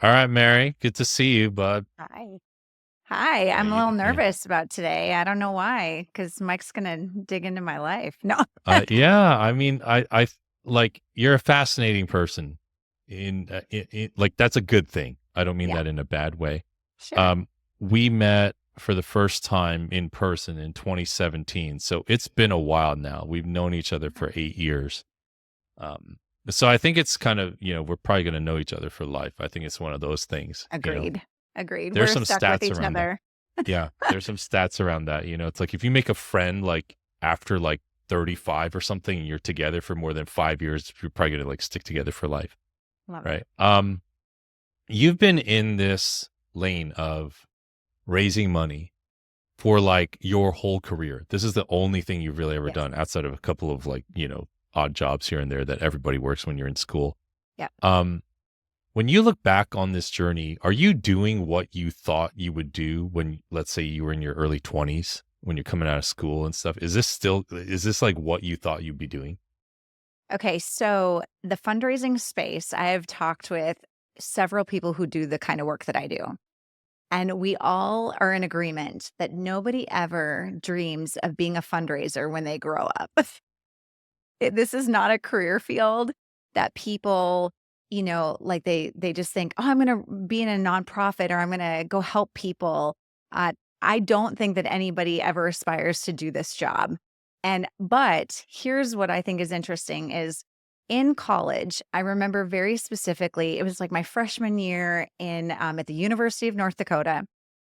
All right, Mary. Good to see you, bud. Hi. Hi, Yeah, I'm a little yeah. nervous about today. I don't know why, because Mike's gonna dig into my life. No. Yeah. I mean, like you're a fascinating person. Like that's a good thing. I don't mean Yeah, that in a bad way. sure. Um, we met for the first time in person in 2017, so it's been a while now. We've known each other for 8 years. Um, so I think it's kind of we're probably going to know each other for life. I think it's one of those things. Agreed. Agreed. There's We're some stuck with stats each around that. other. Yeah, there's some stats around that. It's like if you make a friend like after like 35 or something and you're together for more than 5 years, you're probably gonna like stick together for life. Love it. Right. You've been in this lane of raising money for like your whole career. This is the only thing you've really ever Yes. done outside of a couple of like, odd jobs here and there that everybody works when you're in school. Yeah. Um, When you look back on this journey, are you doing what you thought you would do when, let's say, you were in your early 20s, when you're coming out of school and stuff? Is this like what you thought you'd be doing? Okay, so the fundraising space, I have talked with several people who do the kind of work that I do. And we all are in agreement that nobody ever dreams of being a fundraiser when they grow up. This is not a career field that people, like they just think, "Oh, I'm gonna be in a nonprofit or I'm gonna go help people." I don't think that anybody ever aspires to do this job. But here's what I think is interesting is in college, I remember very specifically, it was like my freshman year at the University of North Dakota.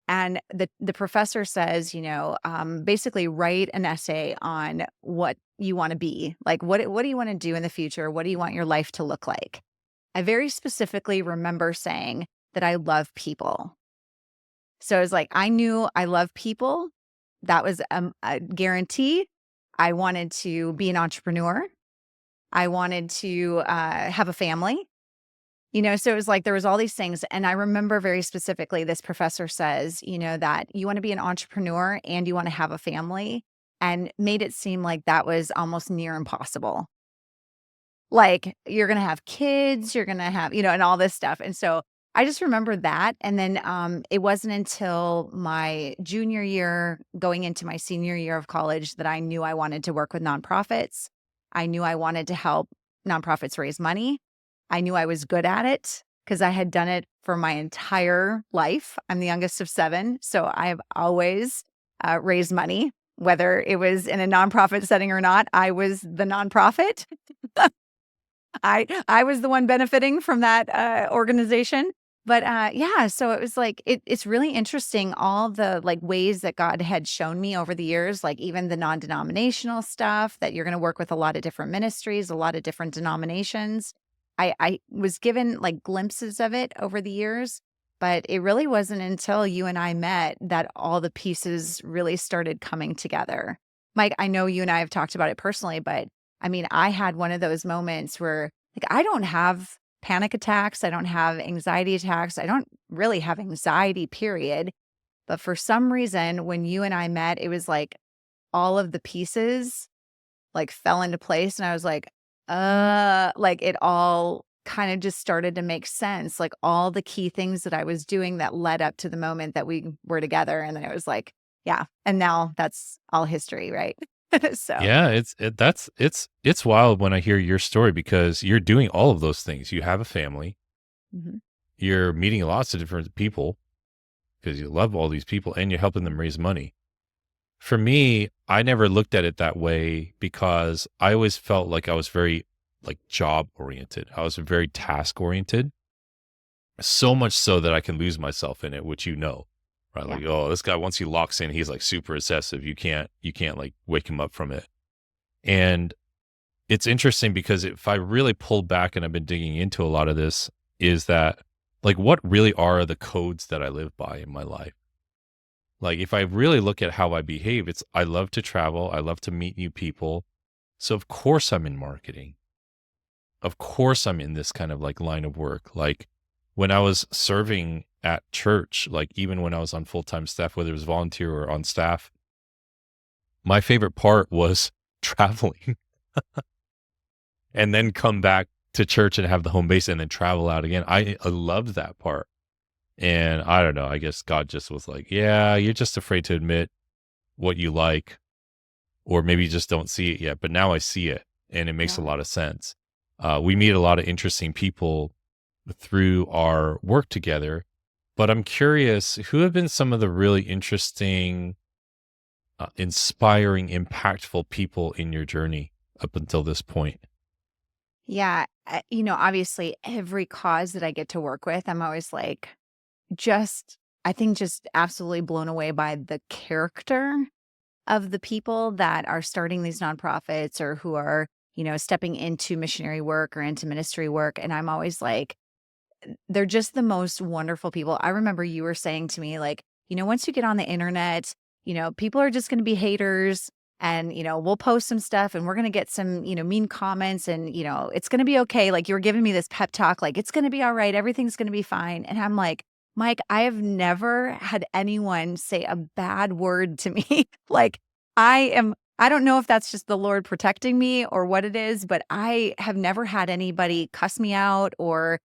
And the professor says, basically write an essay on what you want to be. Like what do you want to do in the future? What do you want your life to look like? I very specifically remember saying that I love people. So it's like I knew I love people. That was a guarantee. I wanted to be an entrepreneur. I wanted to have a family. So it was like there was all these things, and I remember very specifically this professor says, that you wanna be an entrepreneur and you wanna have a family, and made it seem like that was almost near impossible. Like, you're gonna have kids, you're gonna have and all this stuff, and so I just remember that, and then, it wasn't until my junior year going into my senior year of college that I knew I wanted to work with nonprofits. I knew I wanted to help nonprofits raise money. I knew I was good at it because I had done it for my entire life. I'm the youngest of 7, so I have always, raised money, whether it was in a nonprofit setting or not, I was the nonprofit. I was the one benefiting from that, organization, but, yeah, so it was like it's really interesting all the, like, ways that God had shown me over the years, like, even the non-denominational stuff that you're gonna work with a lot of different ministries, a lot of different denominations. I was given, like, glimpses of it over the years, but it really wasn't until you and I met that all the pieces really started coming together. Mike, I know you and I have talked about it personally, but I mean, I had one of those moments where, like, I don't have panic attacks, I don't have anxiety attacks, I don't really have anxiety, period. But for some reason, when you and I met, it was like all of the pieces like fell into place, and I was like it all kind of just started to make sense. Like all the key things that I was doing that led up to the moment that we were together. And then it was like, yeah. And now that's all history, right? So, Yeah, it's wild when I hear your story because you're doing all of those things. You have a family, mhm, you're meeting lots of different people because you love all these people and you're helping them raise money. For me, I never looked at it that way because I always felt like I was very like job oriented. I was very task oriented, so much so that I can lose myself in it, which right? yeah. Like, oh, this guy once he locks in, he's like super obsessive. You can't like wake him up from it. And it's interesting because if I really pulled back and I've been digging into a lot of this, is that like what really are the codes that I live by in my life? Like if I really look at how I behave, it's I love to travel, I love to meet new people. So of course I'm in marketing. Of course I'm in this kind of like line of work. Like when I was serving at church, like even when I was on full-time staff, whether it was volunteer or on staff, my favorite part was traveling and then come back to church and have the home base and then travel out again. I loved that part. And I don't know, I guess God just was like, yeah, you're just afraid to admit what you like, or maybe you just don't see it yet. But now I see it and it makes a Yeah. lot of sense. We meet a lot of interesting people through our work together, but I'm curious, who have been some of the really interesting, inspiring, impactful people in your journey up until this point? Yeah. Obviously, every cause that I get to work with, I'm always like, just, I think, just absolutely blown away by the character of the people that are starting these nonprofits or who are, stepping into missionary work or into ministry work. And I'm always like, they're just the most wonderful people. I remember you were saying to me, like, once you get on the internet, people are just going to be haters and, we'll post some stuff and we're going to get some, mean comments and, it's going to be okay. Like, you were giving me this pep talk, like, it's going to be all right. Everything's going to be fine. And I'm like, Mike, I have never had anyone say a bad word to me. Like, I don't know if that's just the Lord protecting me or what it is, but I have never had anybody cuss me out or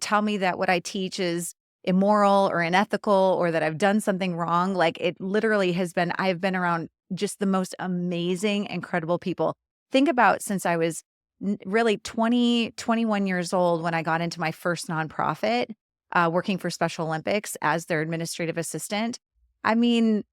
tell me that what I teach is immoral or unethical or that I've done something wrong. Like, it literally has been, I've been around just the most amazing, incredible people. Think about since I was really 20, 21 years old when I got into my first nonprofit, working for Special Olympics as their administrative assistant. I mean,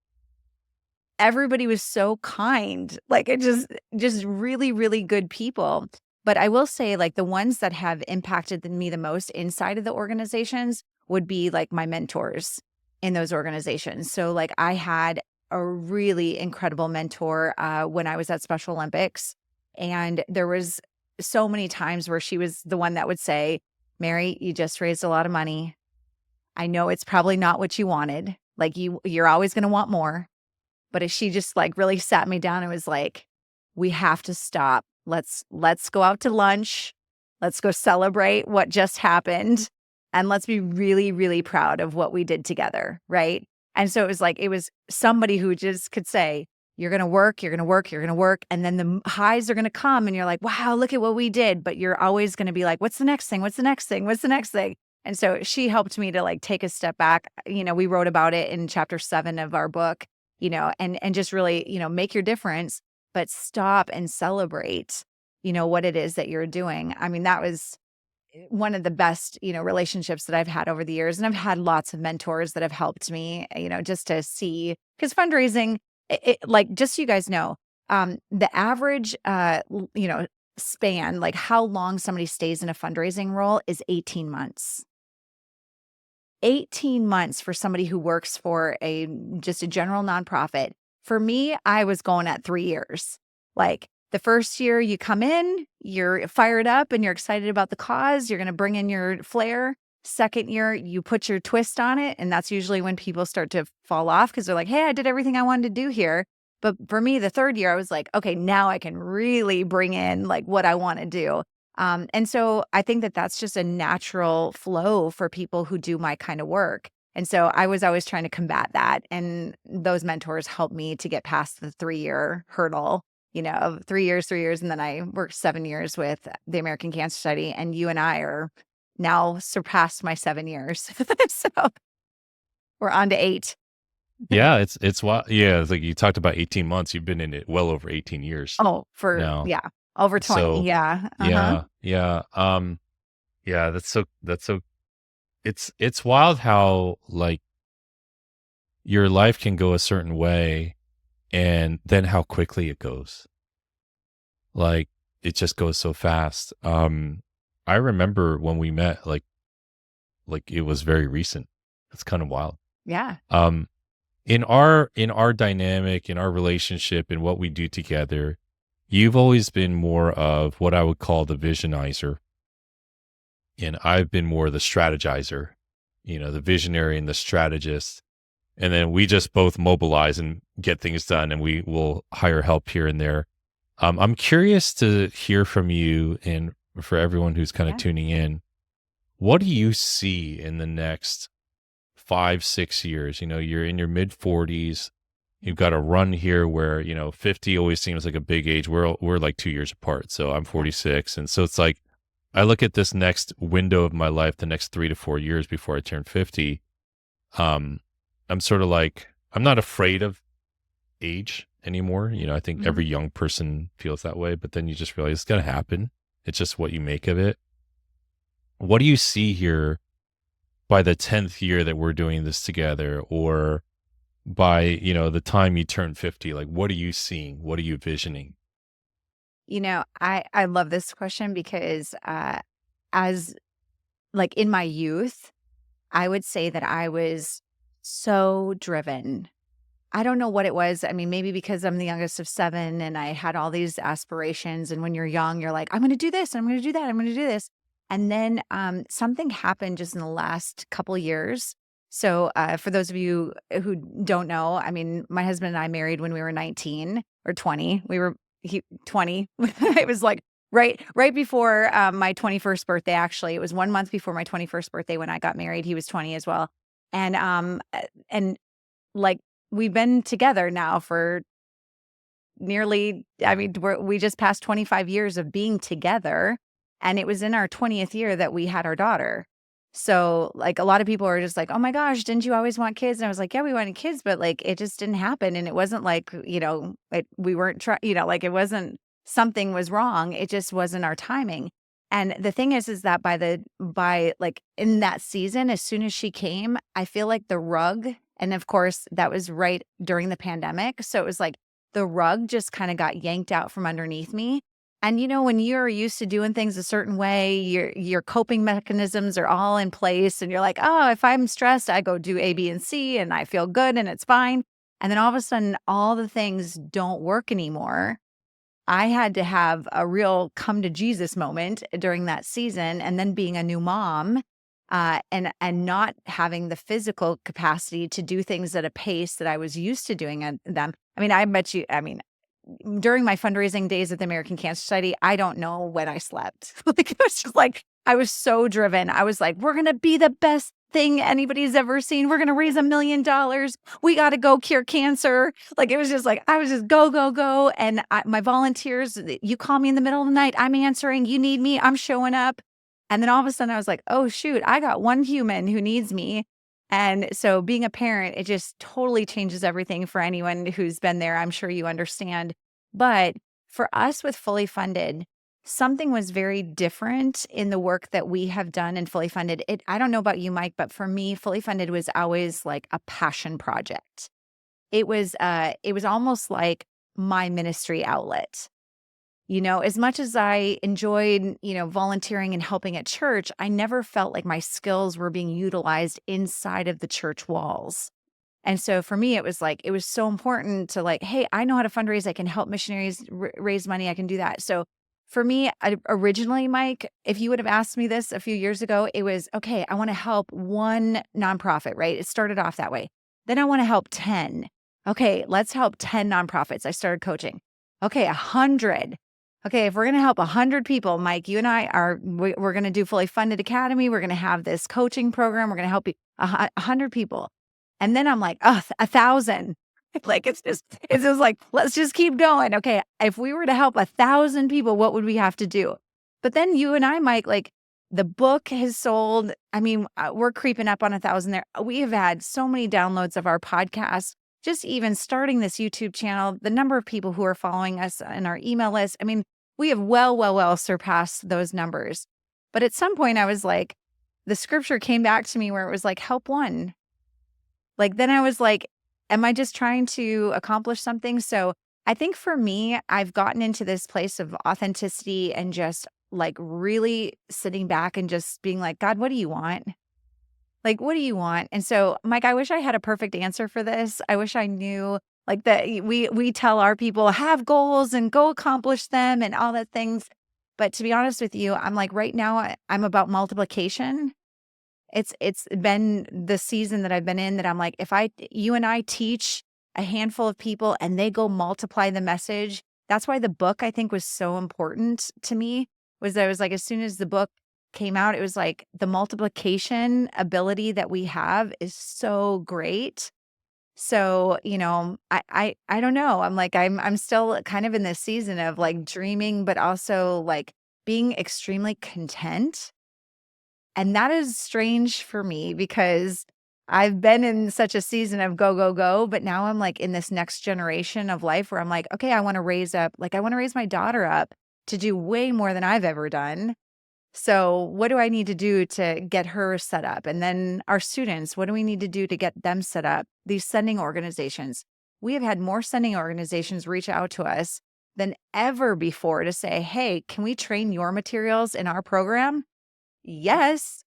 everybody was so kind. Like, it just really, really good people. But I will say, like, the ones that have impacted me the most inside of the organizations would be like my mentors in those organizations. So, like, I had a really incredible mentor when I was at Special Olympics, and there was so many times where she was the one that would say, "Mary, you just raised a lot of money. I know it's probably not what you wanted. Like, you're always going to want more." But if she just, like, really sat me down and was like, "We have to stop. Let's go out to lunch. Let's go celebrate what just happened, and let's be really, really proud of what we did together," right? And so it was like, it was somebody who just could say, "You're gonna work, you're gonna work, you're gonna work," and then the highs are gonna come, and you're like, "Wow, look at what we did," but you're always gonna be like, "What's the next thing? What's the next thing? What's the next thing?" And so she helped me to, like, take a step back. We wrote about it in chapter 7 of our book, and just really, make your difference, but stop and celebrate, what it is that you're doing. I mean, that was one of the best, relationships that I've had over the years. And I've had lots of mentors that have helped me, just to see, because fundraising, like, just so you guys know, the average, span, like how long somebody stays in a fundraising role is 18 months. 18 months for somebody who works for just a general nonprofit. For me, I was going at 3 years. Like, the first year you come in, you're fired up and you're excited about the cause, you're gonna bring in your flair. Second year, you put your twist on it, and that's usually when people start to fall off because 'cause they're like, "Hey, I did everything I wanted to do here." But for me, the 3rd year, I was like, "Okay, now I can really bring in, like, what I wanna do." And so I think that that's just a natural flow for people who do my kind of work. And so I was always trying to combat that. And those mentors helped me to get past the 3-year hurdle, of 3 years, 3 years. And then I worked 7 years with the American Cancer Society. And you and I are now surpassed my 7 years. So we're on to 8. Yeah, it's wild. Yeah, it's like you talked about 18 months. You've been in it well over 18 years Oh, now. yeah, over 20. So Yeah. Uh-huh. yeah, yeah. Yeah, that's so it's wild how, like, your life can go a certain way and then how quickly it goes. Like, it just goes so fast. I remember when we met, like it was very recent. It's kind of wild. Yeah. Um, in our dynamic, in our relationship, in what we do together, you've always been more of what I would call the visionizer, and I've been more the strategizer, the visionary and the strategist. And then we just both mobilize and get things done, and we will hire help here and there. I'm curious to hear from you, and for everyone who's kind of Yeah. tuning in, what do you see in the next 5, 6 years? You're in your mid 40s. You've got a run here where, 50 always seems like a big age. We're like 2 years apart. So I'm Yeah. 46. And so it's like, I look at this next window of my life, the next 3 to 4 years before I turn 50. Um, I'm sort of like, I'm not afraid of age anymore. You know, I think Mhm. every young person feels that way, but then you just realize it's going to happen. It's just what you make of it. What do you see here by the 10th year that we're doing this together, or by, the time you turn 50? Like, what are you seeing? What are you visioning? I love this question because, as like, in my youth, I would say that I was so driven. I don't know what it was. I mean, maybe because I'm the youngest of 7 and I had all these aspirations, and when you're young, you're like, "I'm gonna do this, I'm gonna do that, I'm gonna do this." And then, something happened just in the last couple years. So, for those of you who don't know, I mean, my husband and I married when we were 19 or 20. We were he 20. It was, like, right before, my 21st birthday, actually. It was 1 month before my 21st birthday when I got married. He was 20 as well. And, and like, we've been together now for nearly, I mean, we just passed 25 years of being together, and it was in our 20th year that we had our daughter. So, like, a lot of people are just like, "Oh my gosh, didn't you always want kids?" And I was like, "Yeah, we wanted kids, but, like, it just didn't happen." And it wasn't like, we weren't like, it wasn't something was wrong. It just wasn't our timing. And the thing is that like, in that season, as soon as she came, I feel like the rug, and of course, that was right during the pandemic. So it was like the rug just kinda got yanked out from underneath me. And, when you're used to doing things a certain way, your coping mechanisms are all in place, and you're like, "Oh, if I'm stressed, I go do A, B, and C, and I feel good, and it's fine." And then all of a sudden, all the things don't work anymore. I had to have a real come to Jesus moment during that season, and then being a new mom, and not having the physical capacity to do things at a pace that I was used to doing at them. I mean, I bet you I mean, during my fundraising days at the American Cancer Society, I don't know when I slept. Like, it was just like, I was so driven. I was like, "We're gonna be the best thing anybody's ever seen. We're gonna raise $1 million. We gotta go cure cancer." Like, it was just like, I was just go, go, go. And my volunteers, you call me in the middle of the night, I'm answering. You need me, I'm showing up. And then all of a sudden I was like, "Oh shoot, I got one human who needs me." And so being a parent, it just totally changes everything for anyone who's been there. I'm sure you understand. But for us with Fully Funded, something was very different in the work that we have done in Fully Funded. I don't know about you, Mike, but for me, Fully Funded was always like a passion project. It was almost like my ministry outlet. As much as I enjoyed, volunteering and helping at church, I never felt like my skills were being utilized inside of the church walls. And so for me, it was like, it was so important to, like, "Hey, I know how to fundraise. I can help missionaries raise money. I can do that." So for me, originally, Mike, if you would have asked me this a few years ago, it was, okay, I want to help one nonprofit, right? It started off that way. Then I want to help 10. Okay, let's help 10 nonprofits. I started coaching. Okay, 100. Okay, if we're going to help 100 people, Mike, you and I we're going to do Fully Funded Academy. We're going to have this coaching program. We're going to help 100 people. And then I'm like, "Oh, 1,000." Like, it's just like, let's just keep going. Okay, if we were to help 1,000 people, what would we have to do? But then you and I, Mike, like, the book has sold. I mean, we're creeping up on 1,000 there. We have had so many downloads of our podcast, just even starting this YouTube channel, the number of people who are following us in our email list. I mean, we have well surpassed those numbers. But at some point, I was like, the scripture came back to me where it was like, help one. Like, then I was like, am I just trying to accomplish something? So I think for me, I've gotten into this place of authenticity and just, like, really sitting back and just being like, "God, what do you want? Like, what do you want?" And so, Mike, I wish I had a perfect answer for this. I wish I knew, like, that we tell our people, have goals and go accomplish them and all that things. But to be honest with you, I'm like, right now I'm about multiplication. It's been the season that I've been in that I'm like, if you and I teach a handful of people and they go multiply the message. That's why the book, I think, was so important to me. Was that I was like, as soon as the book came out, it was like the multiplication ability that we have is so great. So, I don't know. I'm like, I'm still kind of in this season of, like, dreaming, but also, like, being extremely content. And that is strange for me because I've been in such a season of go, go, go, but now I'm like in this next generation of life where I'm like, okay, I want to raise my daughter up to do way more than I've ever done. So what do I need to do to get her set up? And then our students, what do we need to do to get them set up? These sending organizations. We have had more sending organizations reach out to us than ever before to say, hey, can we train your materials in our program? Yes.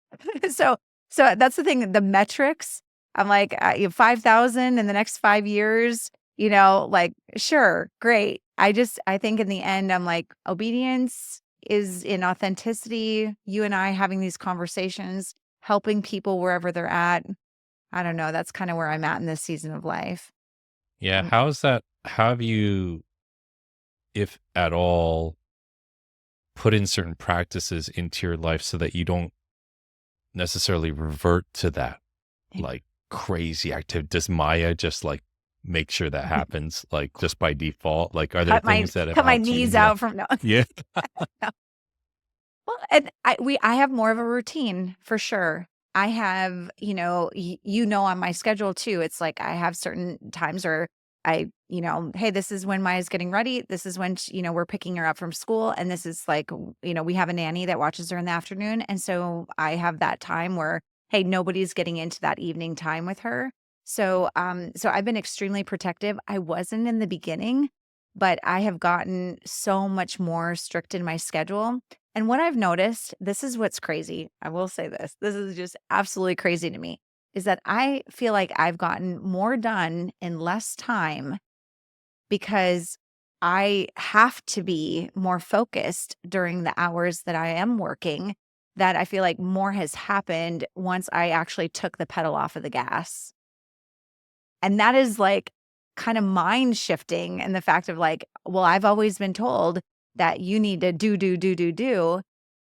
So so that's the thing, the metrics, I'm like, you have 5,000 in the next 5 years, like, sure, great. I think in the end, I'm like, obedience is in authenticity, you and I having these conversations, helping people wherever they're at. I don't know, that's kinda where I'm at in this season of life. Yeah. Um, How have you, if at all, put in certain practices into your life so that you don't necessarily revert to that like crazy activity? Does Maya just like make sure that happens like just by default? Like, are there cut my things that have cut my helped you in knees your life? out from no. Yeah. Well, and I have more of a routine for sure. I have, on my schedule too. It's like I have certain times where hey, this is when Maya's getting ready. This is when we're picking her up from school, and this is like, we have a nanny that watches her in the afternoon, and so I have that time where hey, nobody's getting into that evening time with her. So I've been extremely protective. I wasn't in the beginning, but I have gotten so much more strict in my schedule. And what I've noticed, this is what's crazy. I will say this is just absolutely crazy to me, is that I feel like I've gotten more done in less time because I have to be more focused during the hours that I am working, that I feel like more has happened once I actually took the pedal off of the gas. And that is like kind of mind shifting, and the fact of like, well, I've always been told that you need to do, do, do, do, do.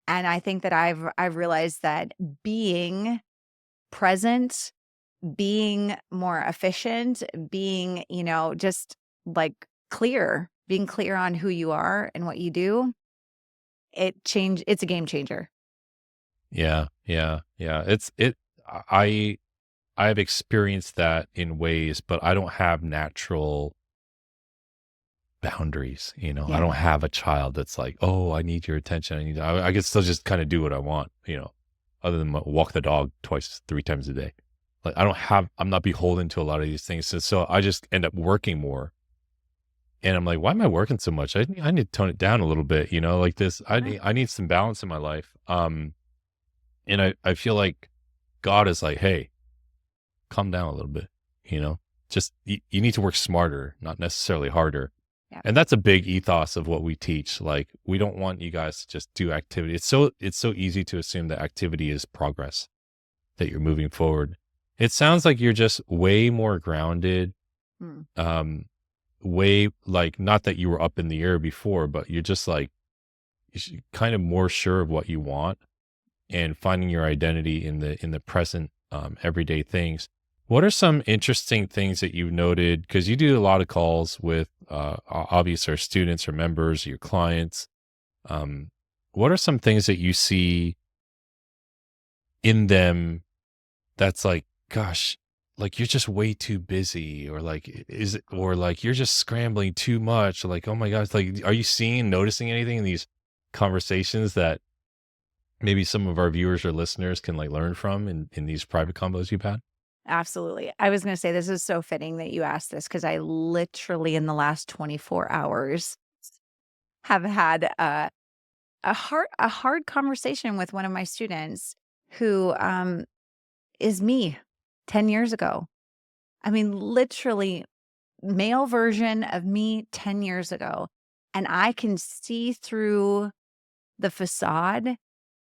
And I think that I've realized that being present, being more efficient, being, just like being clear on who you are and what you do, it's a game changer. Yeah. Yeah. Yeah. I, I've experienced that in ways, but I don't have natural boundaries. I Yeah. don't have a child that's like, oh, I need your attention. I can still just kind of do what I want, other than walk the dog twice, 3 times a day. Like I'm not beholden to a lot of these things. So I just end up working more. And I'm like, why am I working so much? I need to tone it down a little bit, like this. Yeah. I need some balance in my life. And I feel like God is like, hey, calm down a little bit, just you need to work smarter, not necessarily harder. Yeah. And that's a big ethos of what we teach. Like, we don't want you guys to just do activity. It's so easy to assume that activity is progress, that you're moving forward. It sounds like you're just way more grounded, Mm. way like, not that you were up in the air before, but you're just like kind of more sure of what you want and finding your identity in the present, everyday things. What are some interesting things that you've noted? Because you do a lot of calls with obviously our students or members, your clients. What are some things that you see in them that's like, gosh, like you're just way too busy, or like or like you're just scrambling too much, or like, oh my gosh, like, are you noticing anything in these conversations that maybe some of our viewers or listeners can like learn from in these private combos you've had? Absolutely. I was going to say this is so fitting that you asked this because I literally in the last 24 hours have had a hard conversation with one of my students who is me 10 years ago. I mean, literally male version of me 10 years ago. And I can see through the facade,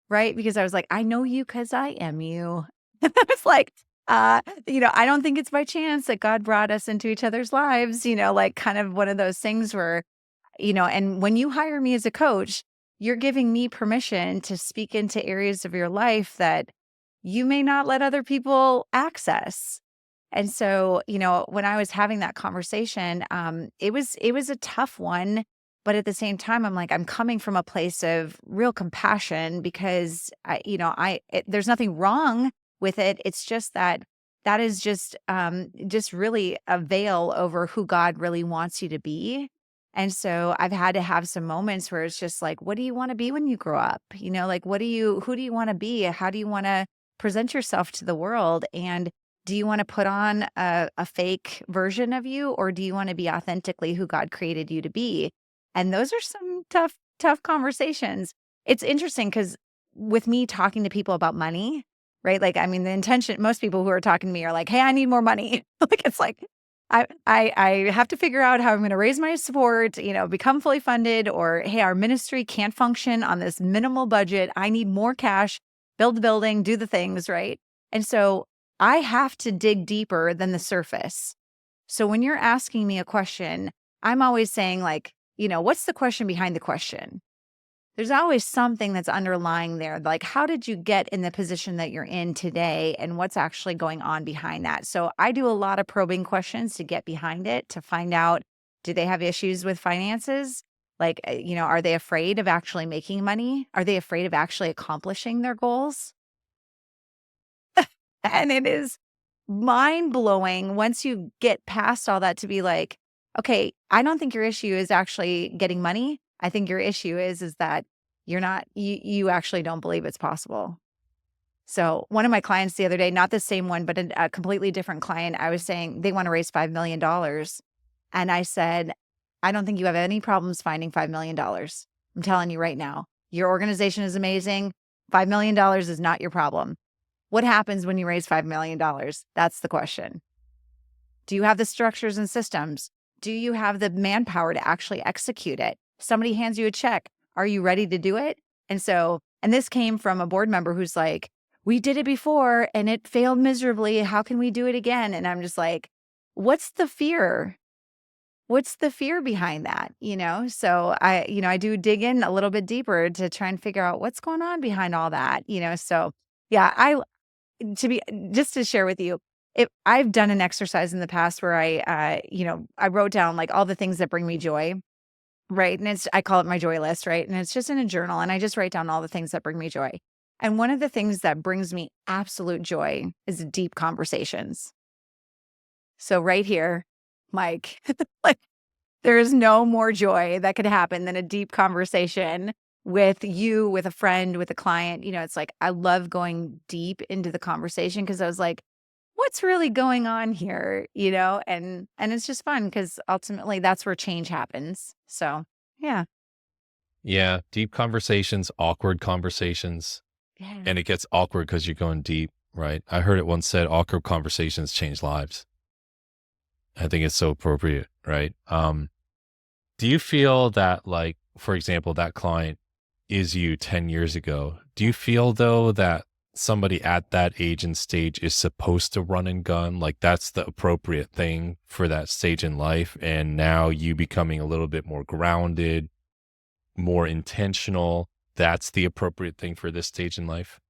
right? Because I was like, I know you because I am you. And I was like, I don't think it's by chance that God brought us into each other's lives, like kind of one of those things where, and when you hire me as a coach, you're giving me permission to speak into areas of your life that you may not let other people access. And so, when I was having that conversation, it was a tough one But at the same time, I'm like, I'm coming from a place of real compassion because there's nothing wrong with it. It's just that is just really a veil over who God really wants you to be. And so I've had to have some moments where it's just like, what do you want to be when you grow up? Like, who do you want to be? How do you want to present yourself to the world? And do you want to put on a fake version of you, or do you want to be authentically who God created you to be? And those are some tough conversations. It's interesting because with me talking to people about money, right? Like, I mean, the intention, most people who are talking to me are like, hey, I need more money. Like, it's like, I have to figure out how I'm going to raise my support, become fully funded, or, hey, our ministry can't function on this minimal budget. I need more cash, build the building, do the things, right? And so I have to dig deeper than the surface. So when you're asking me a question, I'm always saying like, what's the question behind the question? There's always something that's underlying there. Like, how did you get in the position that you're in today and what's actually going on behind that? So I do a lot of probing questions to get behind it, to find out, do they have issues with finances? Like, are they afraid of actually making money? Are they afraid of actually accomplishing their goals? And it is mind blowing once you get past all that to be like, okay, I don't think your issue is actually getting money. I think your issue is that you actually don't believe it's possible. So one of my clients the other day, not the same one, but a completely different client, I was saying they want to raise $5 million. And I said, I don't think you have any problems finding $5 million. I'm telling you right now, your organization is amazing. $5 million is not your problem. What happens when you raise $5 million? That's the question. Do you have the structures and systems? Do you have the manpower to actually execute it? Somebody hands you a check. Are you ready to do it? And this came from a board member who's like, we did it before and it failed miserably. How can we do it again? And I'm just like, what's the fear? What's the fear behind that? So I do dig in a little bit deeper to try and figure out what's going on behind all that, so yeah, just to share with you, I've done an exercise in the past where I wrote down like all the things that bring me joy, right? And I call it my joy list, right? And it's just in a journal, and I just write down all the things that bring me joy. And one of the things that brings me absolute joy is deep conversations. So right here, Mike, like there is no more joy that could happen than a deep conversation with you, with a friend, with a client. It's like, I love going deep into the conversation because I was like, what's really going on here? And it's just fun because ultimately that's where change happens. So yeah. Yeah. Deep conversations, awkward conversations. Yeah. And it gets awkward because you're going deep, right? I heard it once said, awkward conversations change lives. I think it's so appropriate, right? Do you feel that, like, for example, that client is you 10 years ago? Do you feel though that somebody at that age and stage is supposed to run and gun? Like that's the appropriate thing for that stage in life. And now you becoming a little bit more grounded, more intentional. That's the appropriate thing for this stage in life.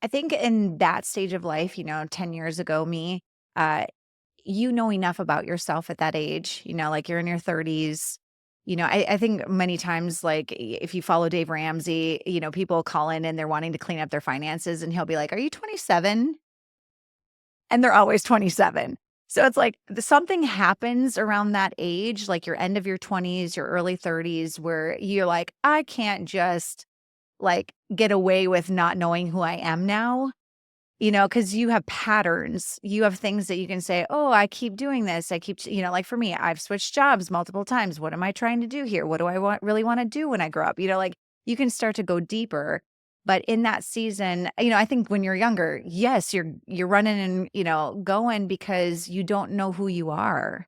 I think in that stage of life, 10 years ago, me, you know enough about yourself at that age, like you're in your 30s. I think many times, like if you follow Dave Ramsey, people call in and they're wanting to clean up their finances and he'll be like, are you 27? And they're always 27. So it's like something happens around that age, like your end of your 20s, your early 30s, where you're like, I can't just like get away with not knowing who I am now. Because you have patterns, you have things that you can say, oh, I keep doing this. I keep, like for me, I've switched jobs multiple times. What am I trying to do here? What do I really want to do when I grow up? Like you can start to go deeper. But in that season, I think when you're younger, yes, you're running and, going because you don't know who you are.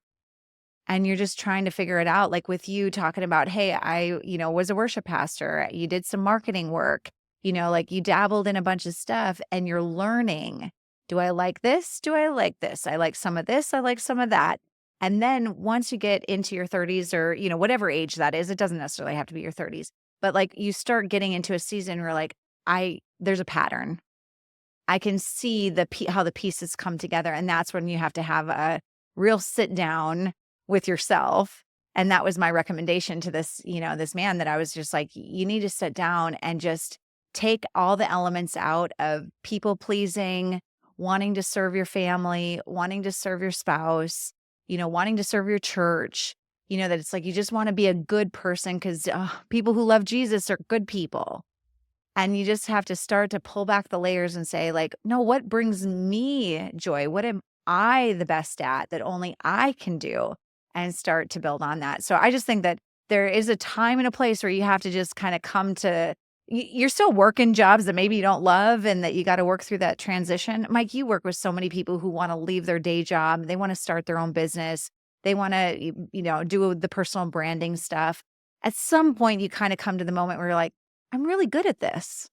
And you're just trying to figure it out. Like with you talking about, hey, I, was a worship pastor. You did some marketing work. Like you dabbled in a bunch of stuff and you're learning. Do I like this? Do I like this? I like some of this. I like some of that. And then once you get into your 30s or, whatever age that is, it doesn't necessarily have to be your 30s, but like you start getting into a season where like, there's a pattern. I can see how the pieces come together. And that's when you have to have a real sit down with yourself And that was my recommendation to this, this man, that I was just like, you need to sit down and just take all the elements out of people pleasing, wanting to serve your family, wanting to serve your spouse, wanting to serve your church, that it's like you just want to be a good person because people who love Jesus are good people. And you just have to start to pull back the layers and say, like, no, what brings me joy? What am I the best at that only I can do? And start to build on that. So I just think that there is a time and a place where you have to just kind of come to, you're still working jobs that maybe you don't love and that you got to work through that transition. Mike, you work with so many people who want to leave their day job. They want to start their own business. They want to, do the personal branding stuff. At some point, you kind of come to the moment where you're like, I'm really good at this.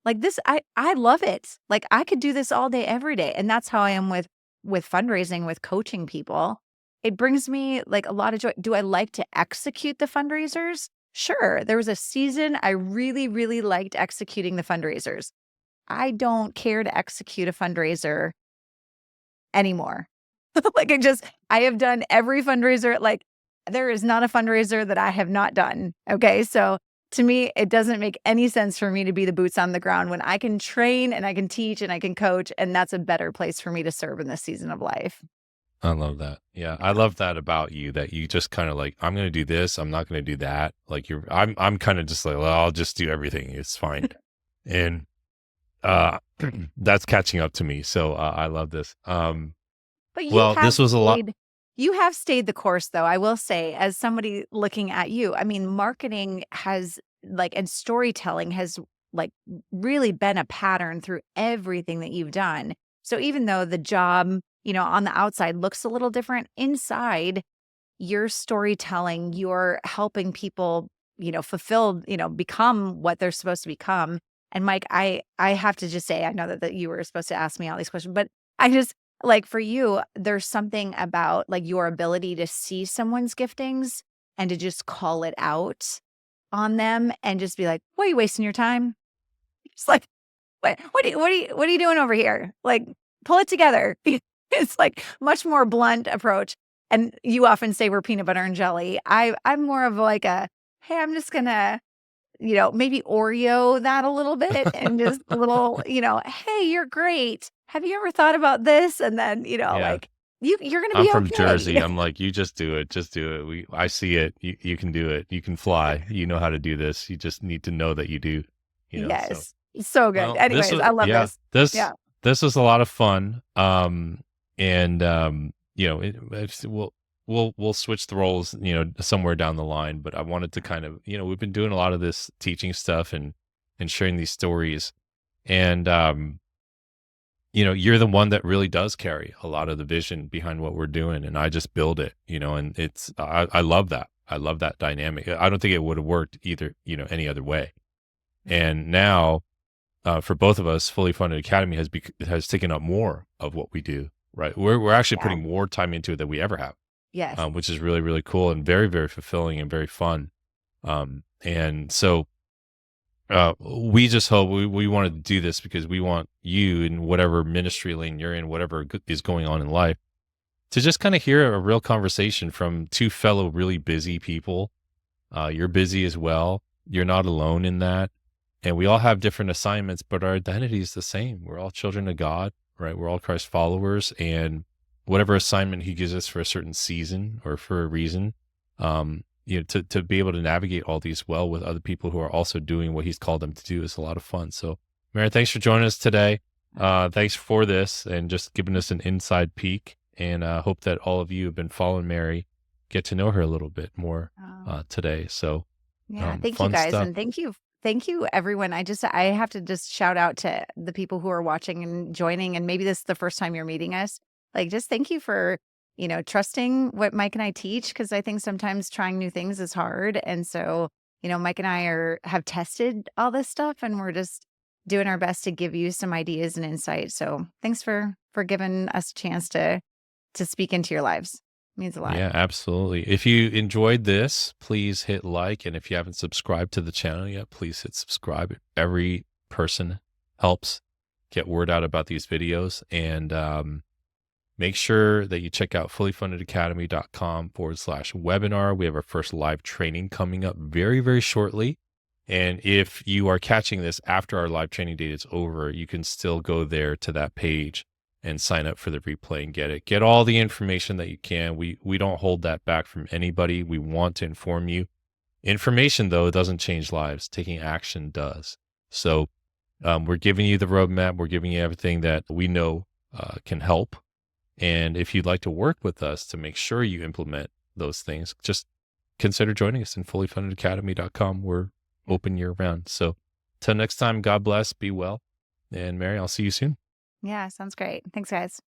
Like this, I love it. Like I could do this all day, every day. And that's how I am with fundraising, with coaching people. It brings me like a lot of joy. Do I like to execute the fundraisers? Sure. There was a season I really, really liked executing the fundraisers. I don't care to execute a fundraiser anymore. Like I have done every fundraiser. Like there is not a fundraiser that I have not done. Okay. So to me, it doesn't make any sense for me to be the boots on the ground when I can train and I can teach and I can coach. And that's a better place for me to serve in this season of life. I love that. Yeah. I love that about you, that you just kind of like, I'm going to do this. I'm not going to do that. Like I'm kind of just like, well, I'll just do everything. It's fine. And, that's catching up to me. So, I love this. But This was a lot. You have stayed the course, though. I will say, as somebody looking at you, I mean, marketing has and storytelling has really been a pattern through everything that you've done. So even though the job, on the outside looks a little different, inside your storytelling, you're helping people, fulfill, become what they're supposed to become. And Mike, I have to just say, I know that you were supposed to ask me all these questions, but I just for you, there's something about your ability to see someone's giftings and to just call it out on them and just be like, "Why are you wasting your time?" It's like, what are you doing over here? Like, pull it together. It's much more blunt approach. And you often say we're peanut butter and jelly. I'm more of hey, I'm just gonna maybe Oreo that a little bit and just a little, hey, you're great. Have you ever thought about this? And then, Yeah. you're going to I'm be from okay. Jersey. I'm like, you just do it. Just do it. I see it. You can do it. You can fly. You know how to do this. You just need to know that you do, so. Yes. So good. Well, Anyways, I love this. Yeah. This was a lot of fun. And we'll switch the roles, somewhere down the line. But I wanted to kind of, we've been doing a lot of this teaching stuff and sharing these stories, and you're the one that really does carry a lot of the vision behind what we're doing, and I just build it, and it's I love that. I love that dynamic. I don't think it would have worked either, any other way. And now, for both of us, Fully Funded Academy has taken up more of what we do. Right, we're actually putting more time into it than we ever have. Yes. Which is really, really cool and very, very fulfilling and very fun. And so, we just hope we wanted to do this because we want you, in whatever ministry lane you're in, whatever is going on in life, to just kind of hear a real conversation from two fellow really busy people. You're busy as well. You're not alone in that. And we all have different assignments, but our identity is the same. We're all children of God, right? We're all Christ followers, and whatever assignment he gives us for a certain season or for a reason, to be able to navigate all these well with other people who are also doing what he's called them to do is a lot of fun. So, Mary, thanks for joining us today. Thanks for this and just giving us an inside peek. And I hope that all of you have been following Mary, get to know her a little bit more today. So, yeah, thank you guys, and thank you everyone. I have to just shout out to the people who are watching and joining, and maybe this is the first time you're meeting us. Just thank you for trusting what Mike and I teach, because I think sometimes trying new things is hard. And so, Mike and I have tested all this stuff, and we're just doing our best to give you some ideas and insight. So thanks for giving us a chance to speak into your lives. It means a lot. Yeah, absolutely. If you enjoyed this, please hit like. And if you haven't subscribed to the channel yet, please hit subscribe. Every person helps get word out about these videos. And make sure that you check out fullyfundedacademy.com/webinar. We have our first live training coming up very, very shortly. And if you are catching this after our live training date is over, you can still go there to that page and sign up for the replay and get it. Get all the information that you can. We don't hold that back from anybody. We want to inform you. Information, though, doesn't change lives. Taking action does. So we're giving you the roadmap. We're giving you everything that we know can help. And if you'd like to work with us to make sure you implement those things, just consider joining us in fullyfundedacademy.com. We're open year round. So till next time, God bless, be well. And Mary, I'll see you soon. Yeah, sounds great. Thanks, guys.